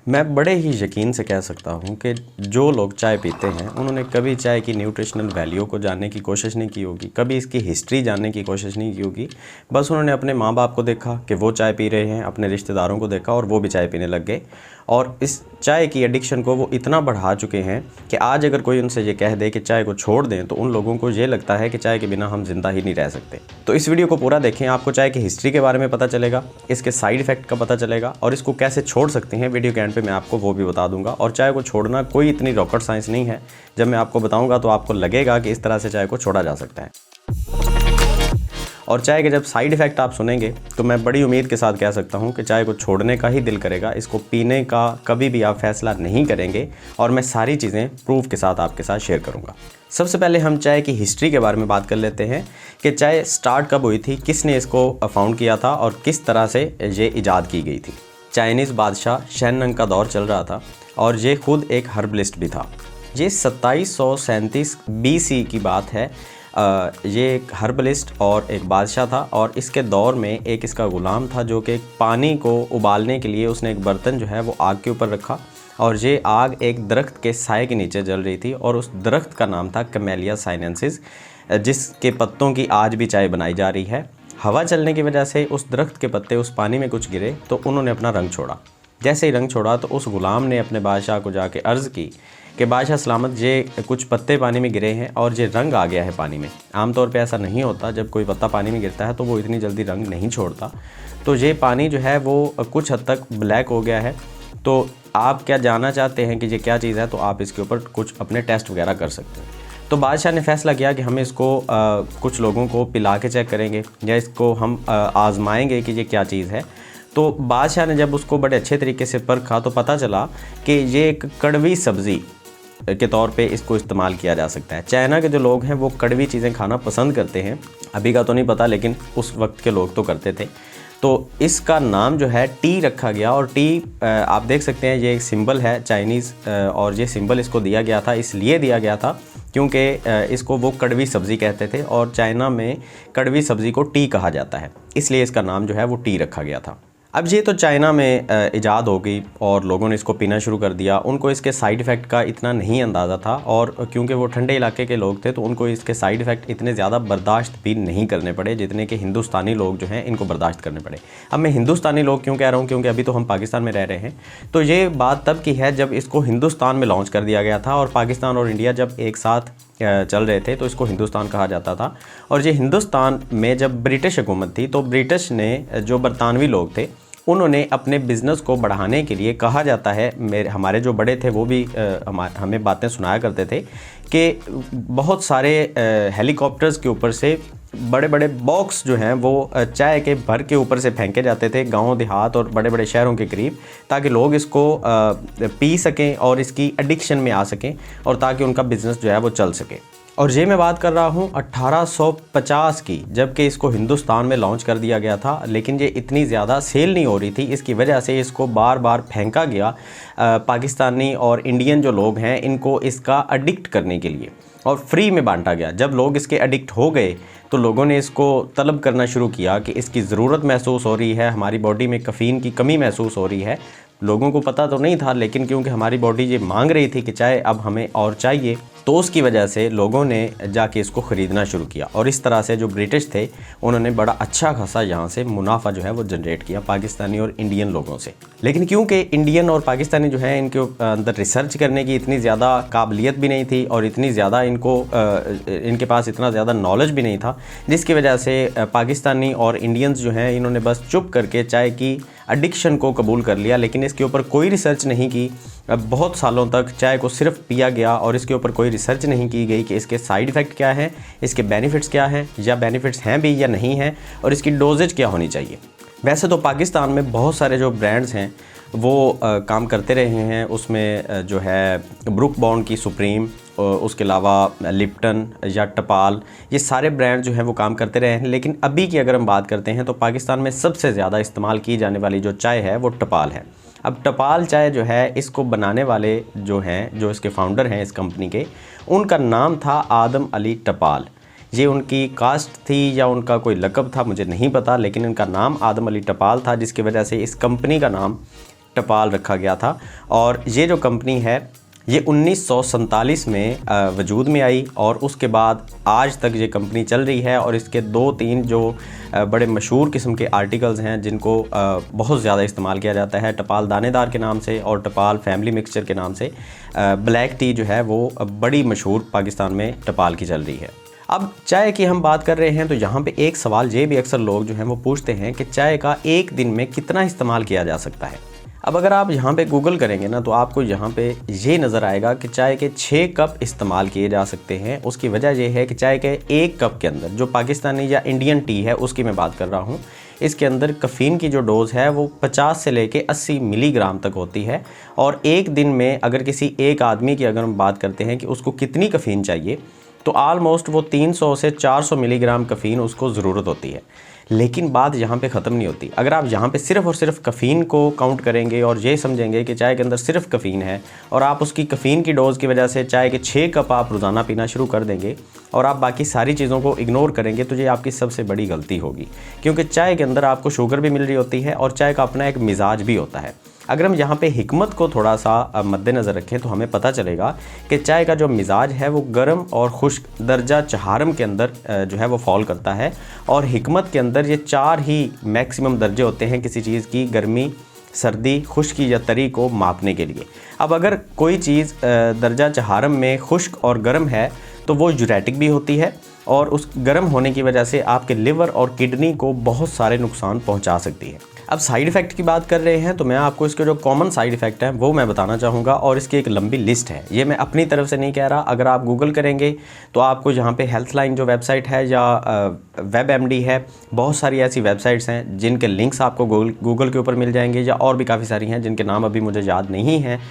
मैं बड़े ही यकीन से कह सकता हूँ कि जो लोग चाय पीते हैं उन्होंने कभी चाय की न्यूट्रिशनल वैल्यू को जानने की कोशिश नहीं की होगी, कभी इसकी हिस्ट्री जानने की कोशिश नहीं की होगी। बस उन्होंने अपने माँ बाप को देखा कि वो चाय पी रहे हैं, अपने रिश्तेदारों को देखा और वो भी चाय पीने लग गए। और इस चाय की एडिक्शन को वो इतना बढ़ा चुके हैं कि आज अगर कोई उनसे ये कह दे कि चाय को छोड़ दें तो उन लोगों को ये लगता है कि चाय के बिना हम जिंदा ही नहीं रह सकते। तो इस वीडियो को पूरा देखें, आपको चाय की हिस्ट्री के बारे में पता चलेगा, इसके साइड इफ़ेक्ट का पता चलेगा और इसको कैसे छोड़ सकते हैं वीडियो के एंड पे मैं आपको वो भी बता दूंगा। और चाय को छोड़ना कोई इतनी रॉकेट साइंस नहीं है, जब मैं आपको बताऊंगा तो आपको लगेगा कि इस तरह से चाय को छोड़ा जा सकता है। और चाय के जब साइड इफ़ेक्ट आप सुनेंगे तो मैं बड़ी उम्मीद के साथ कह सकता हूं कि चाय को छोड़ने का ही दिल करेगा, इसको पीने का कभी भी आप फैसला नहीं करेंगे। और मैं सारी चीज़ें प्रूफ के साथ आपके साथ शेयर करूंगा। सबसे पहले हम चाय की हिस्ट्री के बारे में बात कर लेते हैं कि चाय स्टार्ट कब हुई थी, किसने इसको फाउंड किया था और किस तरह से ये ईजाद की गई थी। चाइनीज़ बादशाह शेननंग का दौर चल रहा था और ये खुद एक हर्बलिस्ट भी था। ये 2737 BC की बात है। ये एक हर्बलिस्ट और एक बादशाह था और इसके दौर में एक इसका ग़ुलाम था जो कि पानी को उबालने के लिए उसने एक बर्तन जो है वो आग के ऊपर रखा और ये आग एक दरख्त के साए के नीचे जल रही थी और उस दरख्त का नाम था कैमेलिया साइनेंसिस, जिसके पत्तों की आज भी चाय बनाई जा रही है। हवा चलने की वजह से उस दरख्त के पत्ते उस पानी में कुछ गिरे तो उन्होंने अपना रंग छोड़ा। जैसे ही रंग छोड़ा तो उस ग़ुलाम ने अपने बादशाह को जाके अर्ज़ की कि बादशाह सलामत, ये कुछ पत्ते पानी में गिरे हैं और ये रंग आ गया है पानी में। आमतौर पे ऐसा नहीं होता, जब कोई पत्ता पानी में गिरता है तो वो इतनी जल्दी रंग नहीं छोड़ता। तो ये पानी जो है वो कुछ हद तक ब्लैक हो गया है। तो आप क्या जानना चाहते हैं कि ये क्या चीज़ है, तो आप इसके ऊपर कुछ अपने टेस्ट वगैरह कर सकते हैं। तो बादशाह ने फैसला किया कि हम इसको कुछ लोगों को पिला के चेक करेंगे या इसको हम आज़माएँगे कि ये क्या चीज़ है। तो बादशाह ने जब उसको बड़े अच्छे तरीके से परखा तो पता चला कि ये एक कड़वी सब्ज़ी के तौर पे इसको इस्तेमाल किया जा सकता है। चाइना के जो लोग हैं वो कड़वी चीज़ें खाना पसंद करते हैं, अभी का तो नहीं पता लेकिन उस वक्त के लोग तो करते थे। तो इसका नाम जो है टी रखा गया और टी आप देख सकते हैं ये एक सिंबल है चाइनीज़ और ये सिंबल इसको दिया गया था, इसलिए दिया गया था क्योंकि इसको वो कड़वी सब्ज़ी कहते थे और चाइना में कड़वी सब्ज़ी को टी कहा जाता है, इसलिए इसका नाम जो है वो टी रखा गया था। अब ये तो चाइना में ईजाद हो गई और लोगों ने इसको पीना शुरू कर दिया। उनको इसके साइड इफ़ेक्ट का इतना नहीं अंदाज़ा था और क्योंकि वो ठंडे इलाके के लोग थे तो उनको इसके साइड इफ़ेक्ट इतने ज़्यादा बर्दाश्त भी नहीं करने पड़े जितने कि हिंदुस्तानी लोग जो हैं इनको बर्दाश्त करने पड़े। अब मैं हिंदुस्तानी लोग क्यों कह रहा हूँ, क्योंकि अभी तो हम पाकिस्तान में रह रहे हैं। तो ये बात तब की है जब इसको हिंदुस्तान में लॉन्च कर दिया गया था और पाकिस्तान और इंडिया जब एक साथ चल रहे थे तो इसको हिंदुस्तान कहा जाता था। और ये हिंदुस्तान में जब ब्रिटिश हुकूमत थी तो ब्रिटिश ने जो बरतानवी लोग थे उन्होंने अपने बिज़नेस को बढ़ाने के लिए, कहा जाता है हमारे जो बड़े थे वो भी हमें बातें सुनाया करते थे कि बहुत सारे हेलीकॉप्टर्स के ऊपर से बड़े बड़े बॉक्स जो हैं वो चाय के भर के ऊपर से फेंके जाते थे गांव देहात और बड़े बड़े शहरों के करीब, ताकि लोग इसको पी सकें और इसकी एडिक्शन में आ सकें और ताकि उनका बिज़नेस जो है वो चल सके। और ये मैं बात कर रहा हूँ 1850 की, जबकि इसको हिंदुस्तान में लॉन्च कर दिया गया था, लेकिन ये इतनी ज़्यादा सेल नहीं हो रही थी। इसकी वजह से इसको बार बार फेंका गया पाकिस्तानी और इंडियन जो लोग हैं इनको इसका एडिक्ट करने के लिए, और फ्री में बांटा गया। जब लोग इसके एडिक्ट हो गए तो लोगों ने इसको तलब करना शुरू किया कि इसकी ज़रूरत महसूस हो रही है, हमारी बॉडी में कैफ़ीन की कमी महसूस हो रही है। लोगों को पता तो नहीं था, लेकिन क्योंकि हमारी बॉडी ये मांग रही थी कि चाय अब हमें और चाहिए, तो उसकी वजह से लोगों ने जाके इसको ख़रीदना शुरू किया। और इस तरह से जो ब्रिटिश थे उन्होंने बड़ा अच्छा खासा यहाँ से मुनाफा जो है वो जनरेट किया पाकिस्तानी और इंडियन लोगों से। लेकिन क्योंकि इंडियन और पाकिस्तानी जो है इनके अंदर रिसर्च करने की इतनी ज़्यादा काबिलियत भी नहीं थी और इतनी ज़्यादा इनके पास इतना ज़्यादा नॉलेज भी नहीं था, जिसकी वजह से पाकिस्तानी और इंडियंस जो हैं इन्होंने बस चुप करके चाय की एडिक्शन को कबूल कर लिया, लेकिन इसके ऊपर कोई रिसर्च नहीं की। बहुत सालों तक चाय को सिर्फ पिया गया और इसके ऊपर कोई रिसर्च नहीं की गई कि इसके साइड इफ़ेक्ट क्या हैं, इसके बेनिफिट्स क्या हैं, या बेनिफिट्स हैं भी या नहीं हैं, और इसकी डोजेज क्या होनी चाहिए। वैसे तो पाकिस्तान में बहुत सारे जो ब्रांड्स हैं वो काम करते रहे हैं, उसमें जो है ब्रुक बॉन्ड की सुप्रीम, उसके अलावा लिप्टन या टपाल, ये सारे ब्रांड जो हैं वो काम करते रहे हैं। लेकिन अभी की अगर हम बात करते हैं तो पाकिस्तान में सबसे ज़्यादा इस्तेमाल की जाने वाली जो चाय है वो टपाल है। अब टपाल चाय जो है, इसको बनाने वाले जो हैं, जो इसके फाउंडर हैं इस कंपनी के, उनका नाम था आदम अली टपाल। ये उनकी कास्ट थी या उनका कोई लक़ब था मुझे नहीं पता, लेकिन इनका नाम आदम अली टपाल था, जिसकी वजह से इस कंपनी का नाम टपाल रखा गया था। और ये जो कंपनी है ये 1947 में वजूद में आई और उसके बाद आज तक ये कंपनी चल रही है। और इसके 2-3 जो बड़े मशहूर किस्म के आर्टिकल्स हैं जिनको बहुत ज़्यादा इस्तेमाल किया जाता है, टपाल दानेदार के नाम से और टपाल फैमिली मिक्सचर के नाम से, ब्लैक टी जो है वो बड़ी मशहूर पाकिस्तान में टपाल की चल रही है। अब चाय की हम बात कर रहे हैं तो यहाँ पे एक सवाल ये भी अक्सर लोग जो हैं वो पूछते हैं कि चाय का एक दिन में कितना इस्तेमाल किया जा सकता है। अब अगर आप यहाँ पे गूगल करेंगे ना तो आपको यहाँ पे ये नज़र आएगा कि चाय के 6 कप इस्तेमाल किए जा सकते हैं। उसकी वजह यह है कि चाय के 1 कप के अंदर, जो पाकिस्तानी या इंडियन टी है उसकी मैं बात कर रहा हूँ, इसके अंदर कैफ़ीन की जो डोज़ है वो 50 से लेके 80 मिलीग्राम तक होती है। और एक दिन में अगर किसी एक आदमी की अगर हम बात करते हैं कि उसको कितनी कैफ़ीन चाहिए तो आलमोस्ट वो 300 से 400 मिलीग्राम कैफ़ीन उसको ज़रूरत होती है। लेकिन बात यहाँ पे ख़त्म नहीं होती। अगर आप यहाँ पे सिर्फ़ और सिर्फ कैफ़ीन को काउंट करेंगे और ये समझेंगे कि चाय के अंदर सिर्फ कैफ़ीन है और आप उसकी कैफ़ीन की डोज़ की वजह से चाय के 6 कप आप रोज़ाना पीना शुरू कर देंगे और आप बाकी सारी चीज़ों को इग्नोर करेंगे तो ये आपकी सबसे बड़ी गलती होगी। क्योंकि चाय के अंदर आपको शुगर भी मिल रही होती है और चाय का अपना एक मिजाज भी होता है। अगर हम यहाँ पे हिकमत को थोड़ा सा मद्देनज़र रखें तो हमें पता चलेगा कि चाय का जो मिजाज है वो गर्म और खुश्क दर्जा चहारम के अंदर जो है वो फॉल करता है। और हिकमत के अंदर ये 4 ही मैक्सिमम दर्जे होते हैं किसी चीज़ की गर्मी, सर्दी, खुश्की या तरी को मापने के लिए। अब अगर कोई चीज़ दर्जा चहारम में खुश्क और गर्म है तो वो यूरेटिक भी होती है और उस गर्म होने की वजह से आपके लिवर और किडनी को बहुत सारे नुकसान पहुंचा सकती है। अब साइड इफ़ेक्ट की बात कर रहे हैं तो मैं आपको इसके जो कॉमन साइड इफ़ेक्ट हैं वो मैं बताना चाहूँगा और इसकी एक लंबी लिस्ट है। ये मैं अपनी तरफ से नहीं कह रहा, अगर आप गूगल करेंगे तो आपको यहाँ पे हेल्थलाइन जो वेबसाइट है या WebMD है, बहुत सारी ऐसी वेबसाइट्स हैं जिनके लिंक्स आपको गूगल के ऊपर मिल जाएंगे या और भी काफ़ी सारी हैं जिनके नाम अभी मुझे याद नहीं हैं,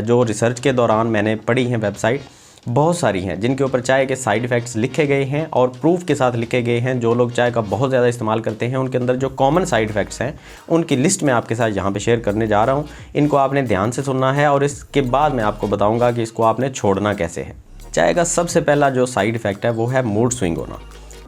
जो रिसर्च के दौरान मैंने पढ़ी हैं वेबसाइट बहुत सारी हैं जिनके ऊपर चाय के साइड इफ़ेक्ट्स लिखे गए हैं और प्रूफ के साथ लिखे गए हैं। जो लोग चाय का बहुत ज़्यादा इस्तेमाल करते हैं उनके अंदर जो कॉमन साइड इफ़ेक्ट्स हैं उनकी लिस्ट मैं आपके साथ यहाँ पे शेयर करने जा रहा हूँ। इनको आपने ध्यान से सुनना है और इसके बाद मैं आपको बताऊँगा कि इसको आपने छोड़ना कैसे है। चाय का सबसे पहला जो साइड इफ़ेक्ट है वो है मूड स्विंग होना।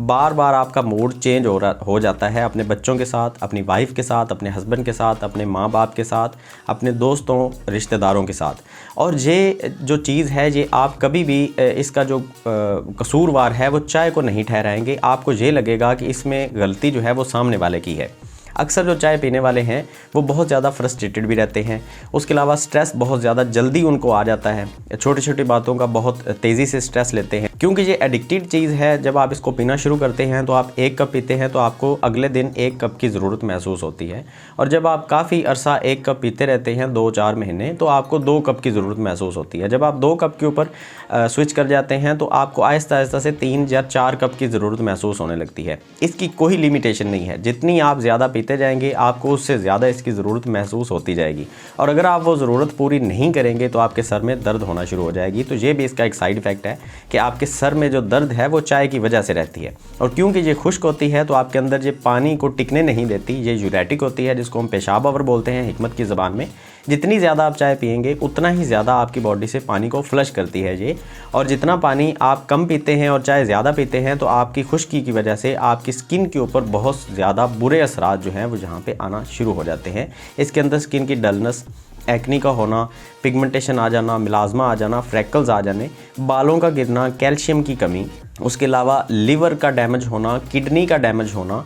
बार बार आपका मूड चेंज हो जाता है अपने बच्चों के साथ, अपनी वाइफ के साथ, अपने हस्बैंड के साथ, अपने माँ बाप के साथ, अपने दोस्तों रिश्तेदारों के साथ। और ये जो चीज़ है ये आप कभी भी इसका जो कसूरवार है वो चाय को नहीं ठहराएंगे। आपको ये लगेगा कि इसमें गलती जो है वो सामने वाले की है। अक्सर जो चाय पीने वाले हैं वो बहुत ज़्यादा फ्रस्ट्रेटेड भी रहते हैं। उसके अलावा स्ट्रेस बहुत ज़्यादा जल्दी उनको आ जाता है, छोटी छोटी बातों का बहुत तेज़ी से स्ट्रेस लेते हैं क्योंकि ये एडिक्टिव चीज़ है। जब आप इसको पीना शुरू करते हैं तो आप 1 कप पीते हैं तो आपको अगले दिन 1 कप की ज़रूरत महसूस होती है और जब आप काफ़ी अरसा 1 कप पीते रहते हैं 2-4 महीने तो आपको 2 कप की ज़रूरत महसूस होती है। जब आप 2 कप के ऊपर स्विच कर जाते हैं तो आपको आहिस्ता आहिस्ता से 3 या 4 कप की ज़रूरत महसूस होने लगती है। इसकी कोई लिमिटेशन नहीं है, जितनी आप ज़्यादा पीते जाएंगे आपको उससे ज़्यादा इसकी ज़रूरत महसूस होती जाएगी और अगर आप वो ज़रूरत पूरी नहीं करेंगे तो आपके सर में दर्द होना शुरू हो जाएगी। तो ये भी इसका एक साइड इफ़ेक्ट है कि आपके सर में जो दर्द है वो चाय की वजह से रहती है। और क्योंकि ये खुश्क होती है तो आपके अंदर ये पानी को टिकने नहीं देती, ये यूरेटिक होती है जिसको हम पेशाब आवर बोलते हैं हिकमत की ज़बान में। जितनी ज़्यादा आप चाय पिएंगे उतना ही ज़्यादा आपकी बॉडी से पानी को फ्लश करती है ये। और जितना पानी आप कम पीते हैं और चाय ज़्यादा पीते हैं तो आपकी खुश्की की वजह से आपकी स्किन के ऊपर बहुत ज़्यादा बुरे असरात जो हैं वो जहाँ पे आना शुरू हो जाते हैं। इसके अंदर स्किन की डलनेस, एक्नी का होना, पिगमेंटेशन आ जाना, मिलाजमा आ जाना, फ्रैकल्स आ जाने, बालों का गिरना, कैल्शियम की कमी, उसके अलावा लिवर का डैमेज होना, किडनी का डैमेज होना,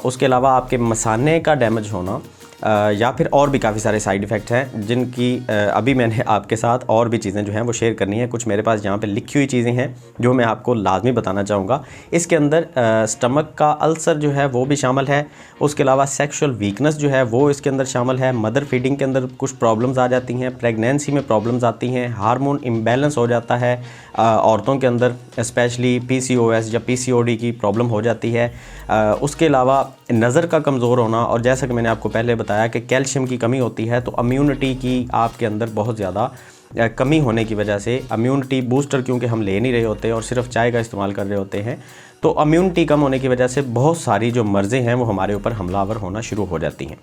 उसके अलावा आपके मसाने का डैमेज होना या फिर और भी काफ़ी सारे साइड इफ़ेक्ट हैं जिनकी अभी मैंने आपके साथ और भी चीज़ें जो हैं वो शेयर करनी है। कुछ मेरे पास यहाँ पे लिखी हुई चीज़ें हैं जो मैं आपको लाजमी बताना चाहूँगा। इसके अंदर स्टमक का अल्सर जो है वो भी शामिल है। उसके अलावा सेक्सुअल वीकनेस जो है वो इसके अंदर शामिल है। मदर फीडिंग के अंदर कुछ प्रॉब्लम्स आ जाती हैं, प्रेगनेंसी में प्रॉब्लम्स आती हैं, हार्मोन इम्बैलेंस हो जाता है औरतों के अंदर, स्पेशली PCOS या PCOD की प्रॉब्लम हो जाती है। उसके अलावा नज़र का कमज़ोर होना और जैसा कि मैंने आपको पहले बताया कि कैल्शियम की कमी होती है तो इम्यूनिटी की आपके अंदर बहुत ज़्यादा कमी होने की वजह से, इम्यूनिटी बूस्टर क्योंकि हम ले नहीं रहे होते और सिर्फ चाय का इस्तेमाल कर रहे होते हैं तो इम्यूनिटी कम होने की वजह से बहुत सारी जो मर्ज़ें हैं वो हमारे ऊपर हमलावर होना शुरू हो जाती हैं।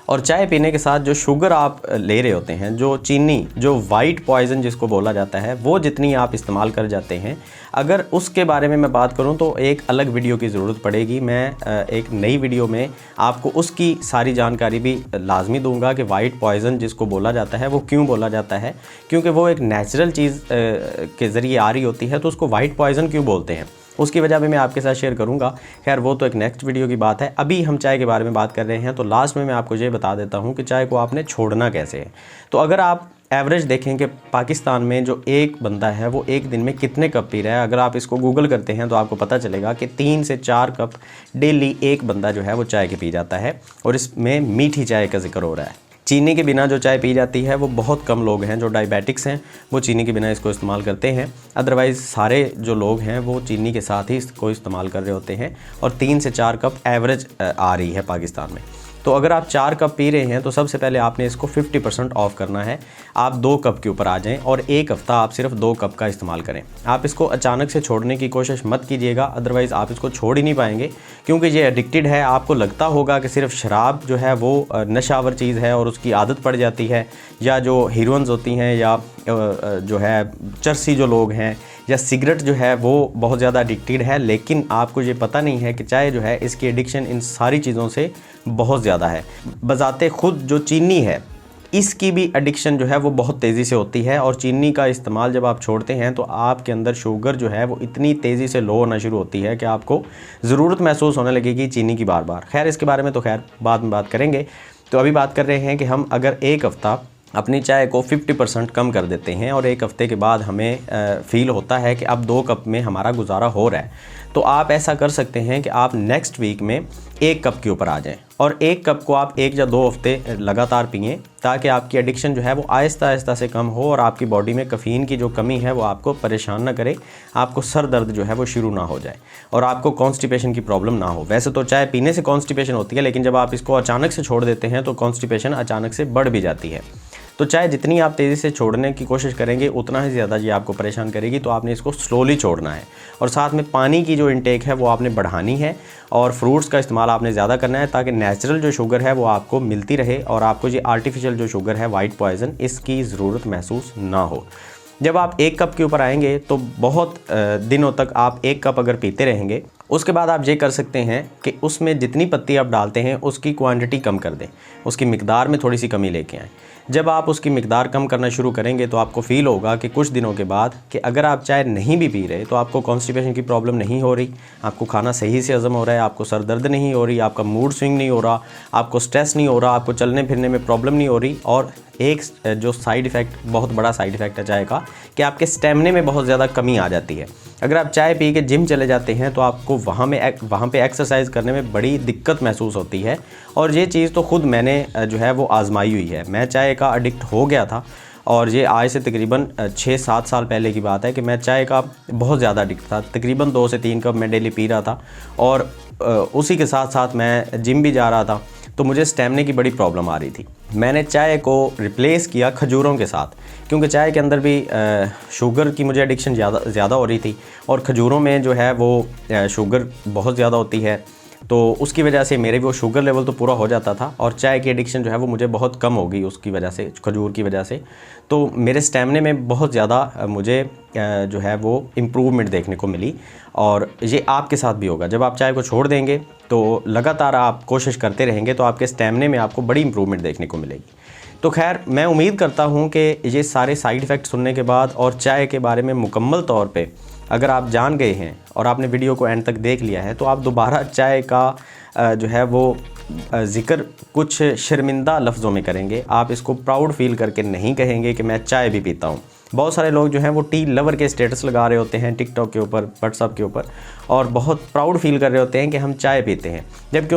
और चाय पीने के साथ जो शुगर आप ले रहे होते हैं, जो चीनी, जो वाइट पॉइज़न जिसको बोला जाता है, वो जितनी आप इस्तेमाल कर जाते हैं, अगर उसके बारे में मैं बात करूं तो एक अलग वीडियो की ज़रूरत पड़ेगी। मैं एक नई वीडियो में आपको उसकी सारी जानकारी भी लाजमी दूंगा कि वाइट पॉइज़न जिसको बोला जाता है वो क्यों बोला जाता है, क्योंकि वो एक नेचुरल चीज़ के ज़रिए आ रही होती है, तो उसको वाइट पॉइज़न क्यों बोलते हैं, उसकी वजह भी मैं आपके साथ शेयर करूंगा। खैर वो तो एक नेक्स्ट वीडियो की बात है। अभी हम चाय के बारे में बात कर रहे हैं, तो लास्ट में मैं आपको ये बता देता हूं कि चाय को आपने छोड़ना कैसे है। तो अगर आप एवरेज देखें कि पाकिस्तान में जो एक बंदा है वो एक दिन में कितने कप पी रहा है, अगर आप इसको गूगल करते हैं तो आपको पता चलेगा कि 3 से 4 कप डेली एक बंदा जो है वो चाय के पी जाता है। और इसमें मीठी चाय का जिक्र हो रहा है। चीनी के बिना जो चाय पी जाती है वो बहुत कम लोग हैं। जो डायबिटिक्स हैं वो चीनी के बिना इसको इस्तेमाल करते हैं, अदरवाइज़ सारे जो लोग हैं वो चीनी के साथ ही इसको इस्तेमाल कर रहे होते हैं। और 3 से 4 कप एवरेज आ रही है पाकिस्तान में। तो अगर आप 4 कप पी रहे हैं तो सबसे पहले आपने इसको 50% ऑफ करना है। आप 2 कप के ऊपर आ जाएं और एक हफ़्ता आप सिर्फ 2 कप का इस्तेमाल करें। आप इसको अचानक से छोड़ने की कोशिश मत कीजिएगा, अदरवाइज़ आप इसको छोड़ ही नहीं पाएंगे, क्योंकि ये एडिक्टेड है। आपको लगता होगा कि सिर्फ शराब जो है वो नशावर चीज़ है और उसकी आदत पड़ जाती है, या जो हीरोइंस होती हैं, या जो है चरसी जो लोग हैं, या सिगरेट जो है वो बहुत ज़्यादा एडिक्टेड है। लेकिन आपको ये पता नहीं है कि चाय जो है इसकी एडिक्शन इन सारी चीज़ों से बहुत ज़्यादा है। बजाते खुद जो चीनी है इसकी भी एडिक्शन जो है वो बहुत तेज़ी से होती है। और चीनी का इस्तेमाल जब आप छोड़ते हैं तो आपके अंदर शुगर जो है वो इतनी तेज़ी से लो होना शुरू होती है कि आपको ज़रूरत महसूस होने लगेगी चीनी की बार बार। खैर इसके बारे में तो खैर बाद में बात करेंगे। तो अभी बात कर रहे हैं कि हम अगर एक हफ़्ता अपनी चाय को 50% कम कर देते हैं और एक हफ़्ते के बाद हमें फ़ील होता है कि अब 2 कप में हमारा गुजारा हो रहा है, तो आप ऐसा कर सकते हैं कि आप नेक्स्ट वीक में 1 कप के ऊपर आ जाएं और 1 कप को आप 1 या 2 हफ्ते लगातार पिएं, ताकि आपकी एडिक्शन जो है वो आहिस्ता आहिस्ता से कम हो और आपकी बॉडी में कैफ़ीन की जो कमी है वो आपको परेशान ना करे, आपको सर दर्द जो है वो शुरू ना हो जाए और आपको कॉन्स्टिपेशन की प्रॉब्लम ना हो। वैसे तो चाय पीने से कॉन्स्टिपेशन होती है, लेकिन जब आप इसको अचानक से छोड़ देते हैं तो कॉन्स्टिपेशन अचानक से बढ़ भी जाती है। तो चाय जितनी आप तेज़ी से छोड़ने की कोशिश करेंगे उतना ही ज़्यादा ये आपको परेशान करेगी। तो आपने इसको स्लोली छोड़ना है और साथ में पानी की जो इंटेक है वो आपने बढ़ानी है और फ्रूट्स का इस्तेमाल आपने ज़्यादा करना है, ताकि नेचुरल जो शुगर है वो आपको मिलती रहे और आपको ये आर्टिफिशियल जो शुगर है वाइट पॉइज़न इसकी ज़रूरत महसूस ना हो। जब आप 1 कप के ऊपर आएंगे तो बहुत दिनों तक आप 1 कप अगर पीते रहेंगे, उसके बाद आप ये कर सकते हैं कि उसमें जितनी पत्ती आप डालते हैं उसकी क्वांटिटी कम कर दें, उसकी मिकदार में थोड़ी सी कमी लेके आएँ। जब आप उसकी मिकदार कम करना शुरू करेंगे तो आपको फ़ील होगा कि कुछ दिनों के बाद कि अगर आप चाय नहीं भी पी रहे तो आपको कॉन्स्टिपेशन की प्रॉब्लम नहीं हो रही, आपको खाना सही से हज़म हो रहा है, आपको सर दर्द नहीं हो रही, आपका मूड स्विंग नहीं हो रहा, आपको स्ट्रेस नहीं हो रहा, आपको चलने फिरने में प्रॉब्लम नहीं हो रही। और एक जो साइड इफ़ेक्ट, बहुत बड़ा साइड इफ़ेक्ट है चाय का, कि आपके स्टेमिने में बहुत ज़्यादा कमी आ जाती है। अगर आप चाय पी के जिम चले जाते हैं तो आपको वहाँ पे एक्सरसाइज करने में बड़ी दिक्कत महसूस होती है। और ये चीज़ तो ख़ुद मैंने जो है वो आजमाई हुई है। मैं चाय का एडिक्ट हो गया था और ये आज से तकरीबन 6-7 साल पहले की बात है कि मैं चाय का बहुत ज़्यादा एडिक्ट था। तकरीबन 2 से 3 कप मैं डेली पी रहा था और उसी के साथ साथ मैं जिम भी जा रहा था, तो मुझे स्टेमिना की बड़ी प्रॉब्लम आ रही थी। मैंने चाय को रिप्लेस किया खजूरों के साथ, क्योंकि चाय के अंदर भी शुगर की मुझे एडिक्शन ज़्यादा हो रही थी और खजूरों में जो है वो शुगर बहुत ज़्यादा होती है, तो उसकी वजह से मेरे वो शुगर लेवल तो पूरा हो जाता था और चाय की एडिक्शन जो है वो मुझे बहुत कम हो गई उसकी वजह से, खजूर की वजह से। तो मेरे स्टेमिने में बहुत ज़्यादा मुझे जो है वो इम्प्रूवमेंट देखने को मिली और ये आपके साथ भी होगा। जब आप चाय को छोड़ देंगे तो लगातार आप कोशिश करते रहेंगे तो आपके स्टेमिने में आपको बड़ी इम्प्रूवमेंट देखने को मिलेगी। तो खैर मैं उम्मीद करता हूँ कि ये सारे साइड इफ़ेक्ट सुनने के बाद और चाय के बारे में मुकम्मल तौर पे अगर आप जान गए हैं और आपने वीडियो को एंड तक देख लिया है, तो आप दोबारा चाय का जो है वो ज़िक्र कुछ शर्मिंदा लफ्ज़ों में करेंगे। आप इसको प्राउड फील करके नहीं कहेंगे कि मैं चाय भी पीता हूँ। बहुत सारे लोग जो हैं वो टी लवर के स्टेटस लगा रहे होते हैं टिकटॉक के ऊपर, व्हाट्सअप के ऊपर, और बहुत प्राउड फील कर रहे होते हैं कि हम चाय पीते हैं, जबकि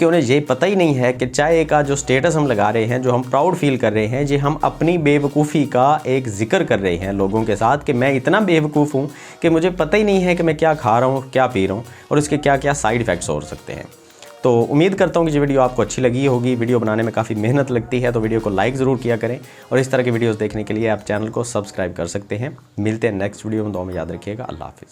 उन्हें ये पता ही नहीं है कि चाय का जो स्टेटस हम लगा रहे हैं, जो हम प्राउड फील कर रहे हैं, ये हम अपनी बेवकूफ़ी का एक ज़िक्र कर रहे हैं लोगों के साथ कि मैं इतना बेवकूफ़ हूँ कि मुझे पता ही नहीं है कि मैं क्या खा रहा हूँ, क्या पी रहा हूँ और इसके क्या क्या साइड इफ़ेक्ट्स हो सकते हैं। तो उम्मीद करता हूँ कि ये वीडियो आपको अच्छी लगी होगी। वीडियो बनाने में काफ़ी मेहनत लगती है, तो वीडियो को लाइक ज़रूर किया करें और इस तरह की वीडियोज़ देखने के लिए आप चैनल को सब्सक्राइब कर सकते हैं। मिलते हैं नेक्स्ट वीडियो में, दुआ में याद रखिएगा। अल्लाह हाफ़िज़।